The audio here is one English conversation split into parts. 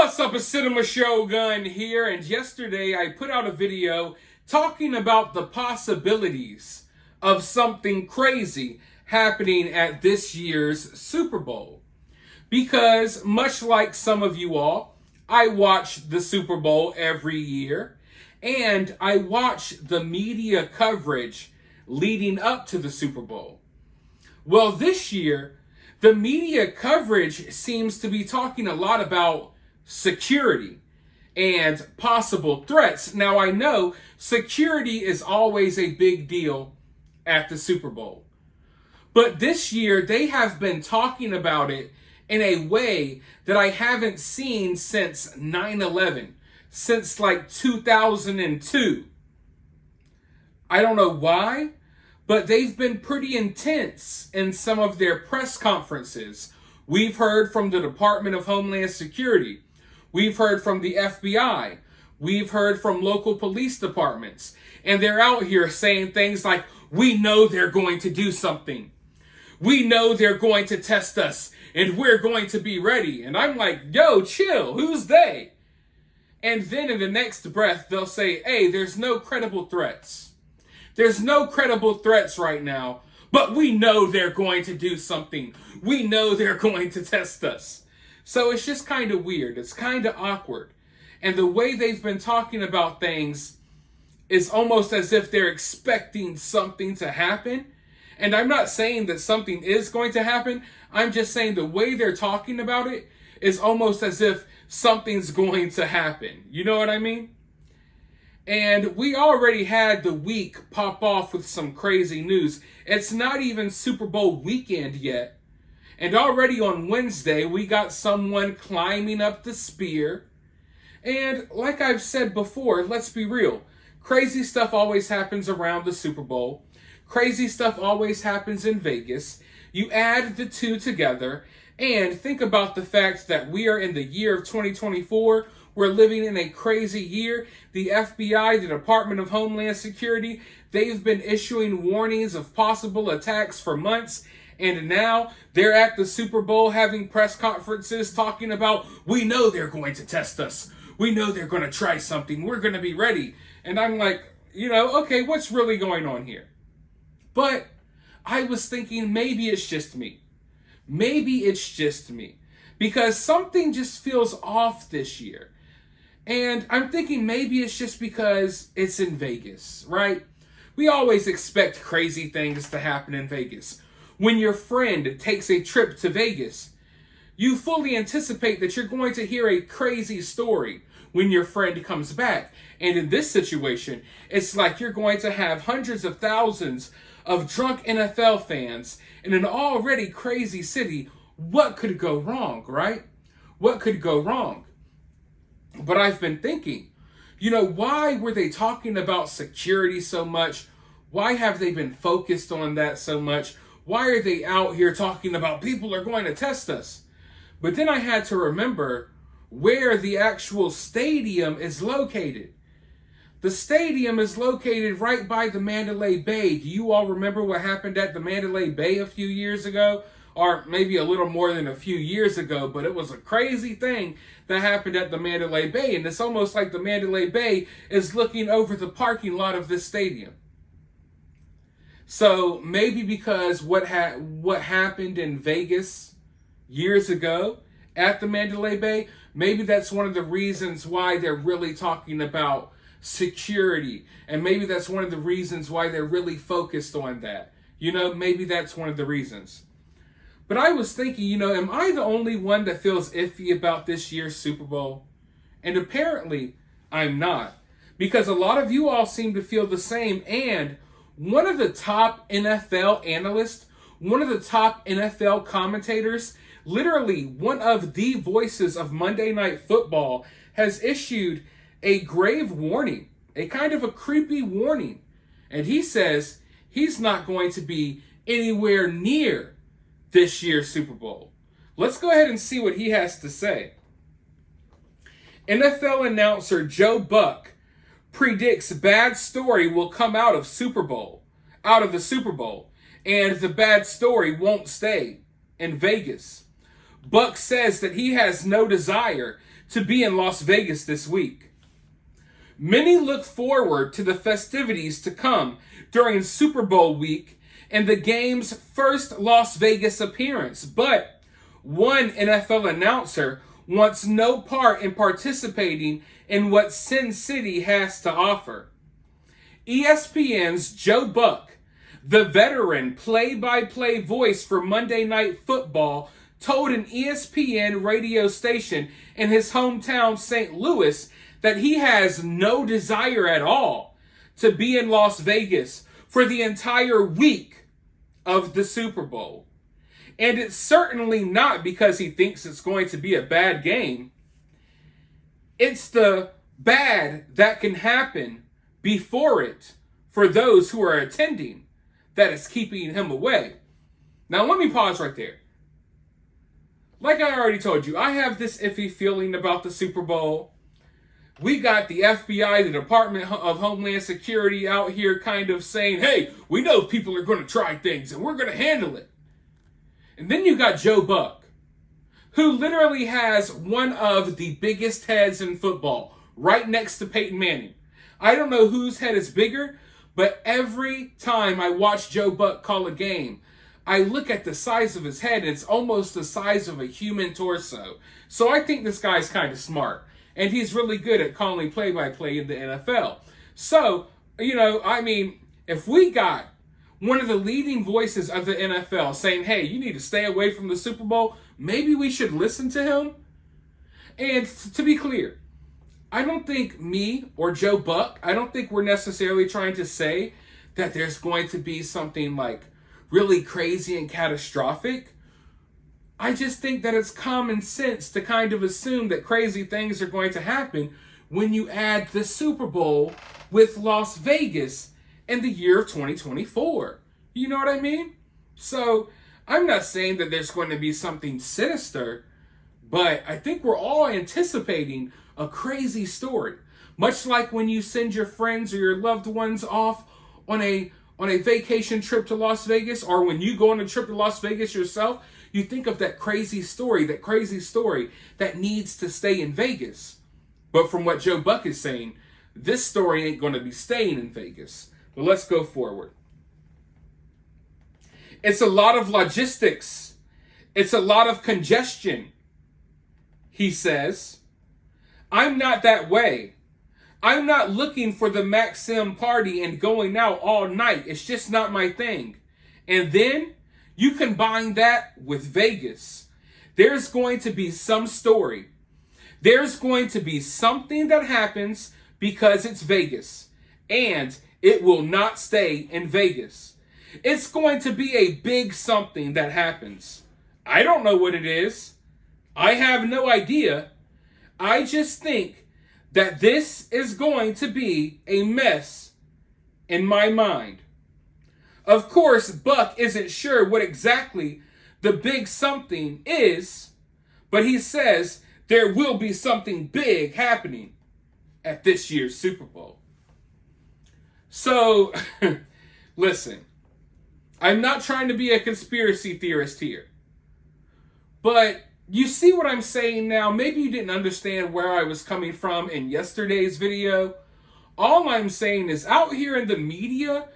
What's up, a cinemashogun here, and yesterday I put out a video talking about the possibilities of something crazy happening at this year's Super Bowl. Because much like some of you all, I watch the Super Bowl every year, and I watch the media coverage leading up to the Super Bowl. Well, this year, the media coverage seems to be talking a lot about security and possible threats. Now, I know security is always a big deal at the Super Bowl, but this year they have been talking about it in a way that I haven't seen since 9/11, since like 2002. I don't know why, but they've been pretty intense in some of their press conferences. We've heard from the Department of Homeland Security. We've heard from the FBI. We've heard from local police departments. And they're out here saying things like, we know they're going to do something. We know they're going to test us, and we're going to be ready. And I'm like, yo, chill, who's they? And then in the next breath, they'll say, hey, there's no credible threats. There's no credible threats right now, but we know they're going to do something. We know they're going to test us. So it's just kind of weird. It's kind of awkward. And the way they've been talking about things is almost as if they're expecting something to happen. And I'm not saying that something is going to happen. I'm just saying the way they're talking about it is almost as if something's going to happen. You know what I mean? And we already had the week pop off with some crazy news. It's not even Super Bowl weekend yet. And already on Wednesday, we got someone climbing up the spear. And like I've said before, let's be real. Crazy stuff always happens around the Super Bowl. Crazy stuff always happens in Vegas. You add the two together and think about the fact that we are in the year of 2024. We're living in a crazy year. The FBI, the Department of Homeland Security, they've been issuing warnings of possible attacks for months. And now they're at the Super Bowl having press conferences talking about, we know they're going to test us. We know they're going to try something. We're going to be ready. And I'm like, okay, what's really going on here? But I was thinking maybe it's just me. Maybe it's just me. Because something just feels off this year. And I'm thinking maybe it's just because it's in Vegas, right? We always expect crazy things to happen in Vegas. When your friend takes a trip to Vegas, you fully anticipate that you're going to hear a crazy story when your friend comes back. And in this situation, it's like you're going to have hundreds of thousands of drunk NFL fans in an already crazy city. What could go wrong, right? What could go wrong? But I've been thinking, why were they talking about security so much? Why have they been focused on that so much? Why are they out here talking about people are going to test us? But then I had to remember where the actual stadium is located. The stadium is located right by the Mandalay Bay. Do you all remember what happened at the Mandalay Bay a few years ago? Or maybe a little more than a few years ago, but it was a crazy thing that happened at the Mandalay Bay. And it's almost like the Mandalay Bay is looking over the parking lot of this stadium. So maybe because what happened in Vegas years ago at the Mandalay Bay, maybe that's one of the reasons why they're really talking about security. And maybe that's one of the reasons why they're really focused on that. Maybe that's one of the reasons. But I was thinking, am I the only one that feels iffy about this year's Super Bowl? And apparently I'm not. Because a lot of you all seem to feel the same. And one of the top NFL analysts, one of the top NFL commentators, literally one of the voices of Monday Night Football, has issued a grave warning, a kind of a creepy warning. And he says he's not going to be anywhere near this year's Super Bowl. Let's go ahead and see what he has to say. NFL announcer Joe Buck predicts bad story will come out of the Super Bowl, and the bad story won't stay in Vegas. Buck says that he has no desire to be in Las Vegas this week. Many look forward to the festivities to come during Super Bowl week and the game's first Las Vegas appearance, but one NFL announcer wants no part in participating in what Sin City has to offer. ESPN's Joe Buck, the veteran play-by-play voice for Monday Night Football, told an ESPN radio station in his hometown St. Louis that he has no desire at all to be in Las Vegas for the entire week of the Super Bowl. And it's certainly not because he thinks it's going to be a bad game. It's the bad that can happen before it for those who are attending that is keeping him away. Now let me pause right there. Like I already told you, I have this iffy feeling about the Super Bowl. We got the FBI, the Department of Homeland Security out here kind of saying, hey, we know people are going to try things and we're going to handle it. And then you got Joe Buck, who literally has one of the biggest heads in football, right next to Peyton Manning. I don't know whose head is bigger, but every time I watch Joe Buck call a game, I look at the size of his head, and it's almost the size of a human torso. So I think this guy's kind of smart, and he's really good at calling play-by-play in the NFL. So, if we got one of the leading voices of the NFL saying, hey, you need to stay away from the Super Bowl, maybe we should listen to him. And to be clear, I don't think me or Joe Buck, I don't think we're necessarily trying to say that there's going to be something like really crazy and catastrophic. I just think that it's common sense to kind of assume that crazy things are going to happen when you add the Super Bowl with Las Vegas in the year of 2024. You know what I mean? So I'm not saying that there's going to be something sinister, but I think we're all anticipating a crazy story. Much like when you send your friends or your loved ones off on a vacation trip to Las Vegas, or when you go on a trip to Las Vegas yourself, you think of that crazy story that needs to stay in Vegas. But from what Joe Buck is saying, this story ain't going to be staying in Vegas. But let's go forward. It's a lot of logistics. It's a lot of congestion, he says. I'm not that way. I'm not looking for the Maxim party and going out all night. It's just not my thing. And then you combine that with Vegas. There's going to be some story. There's going to be something that happens because it's Vegas. And it will not stay in Vegas. It's going to be a big something that happens. I don't know what it is. I have no idea. I just think that this is going to be a mess in my mind. Of course, Buck isn't sure what exactly the big something is, but he says there will be something big happening at this year's Super Bowl. So, listen, I'm not trying to be a conspiracy theorist here, but you see what I'm saying now? Maybe you didn't understand where I was coming from in yesterday's video. All I'm saying is out here in the media,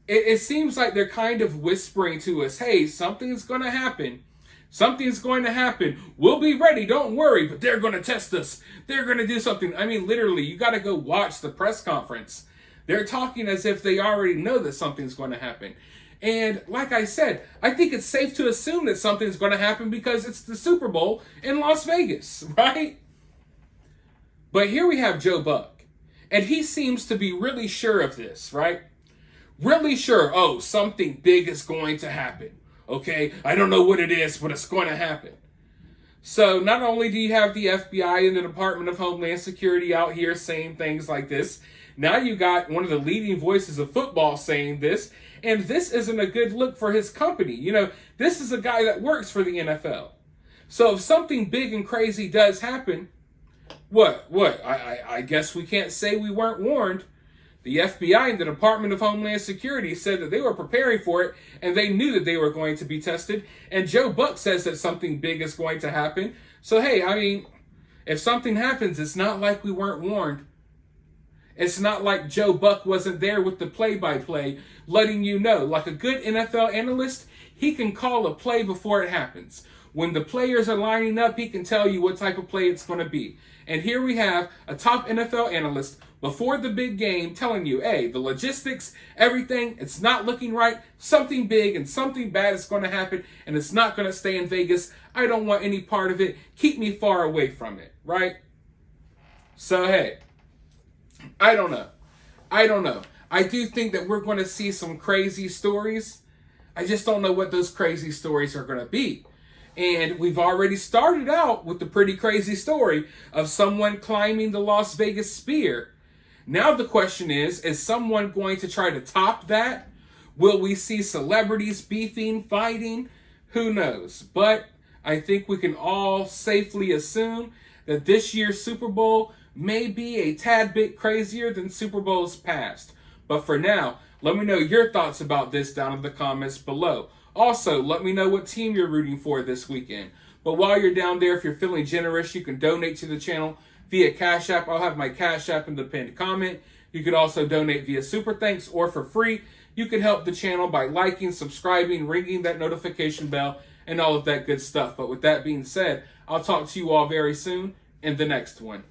it seems like they're kind of whispering to us, hey, something's going to happen. Something's going to happen. We'll be ready. Don't worry. But they're going to test us. They're going to do something. I mean, literally, you got to go watch the press conference. They're talking as if they already know that something's going to happen. And like I said, I think it's safe to assume that something's going to happen because it's the Super Bowl in Las Vegas, right? But here we have Joe Buck. And he seems to be really sure of this, right? Really sure, oh, something big is going to happen. Okay, I don't know what it is, but it's going to happen. So not only do you have the FBI and the Department of Homeland Security out here saying things like this, now you got one of the leading voices of football saying this, and this isn't a good look for his company. You know, this is a guy that works for the NFL. So if something big and crazy does happen, what? I guess we can't say we weren't warned. The FBI and the Department of Homeland Security said that they were preparing for it, and they knew that they were going to be tested. And Joe Buck says that something big is going to happen. So, hey, I mean, If something happens, it's not like we weren't warned. It's not like Joe Buck wasn't there with the play-by-play letting you know. Like a good NFL analyst, he can call a play before it happens. When the players are lining up, he can tell you what type of play it's going to be. And here we have a top NFL analyst before the big game telling you, hey, the logistics, everything, it's not looking right. Something big and something bad is going to happen, and it's not going to stay in Vegas. I don't want any part of it. Keep me far away from it, right? So, hey, I don't know. I do think that we're going to see some crazy stories. I just don't know what those crazy stories are going to be. And we've already started out with the pretty crazy story of someone climbing the Las Vegas Sphere. Now the question is someone going to try to top that? Will we see celebrities beefing, fighting? Who knows? But I think we can all safely assume that this year's Super Bowl may be a tad bit crazier than Super Bowls past. But for now, let me know your thoughts about this down in the comments below. Also, let me know what team you're rooting for this weekend. But while you're down there, if you're feeling generous, you can donate to the channel via Cash App. I'll have my Cash App in the pinned comment. You could also donate via Super Thanks or for free. You can help the channel by liking, subscribing, ringing that notification bell, and all of that good stuff. But with that being said, I'll talk to you all very soon in the next one.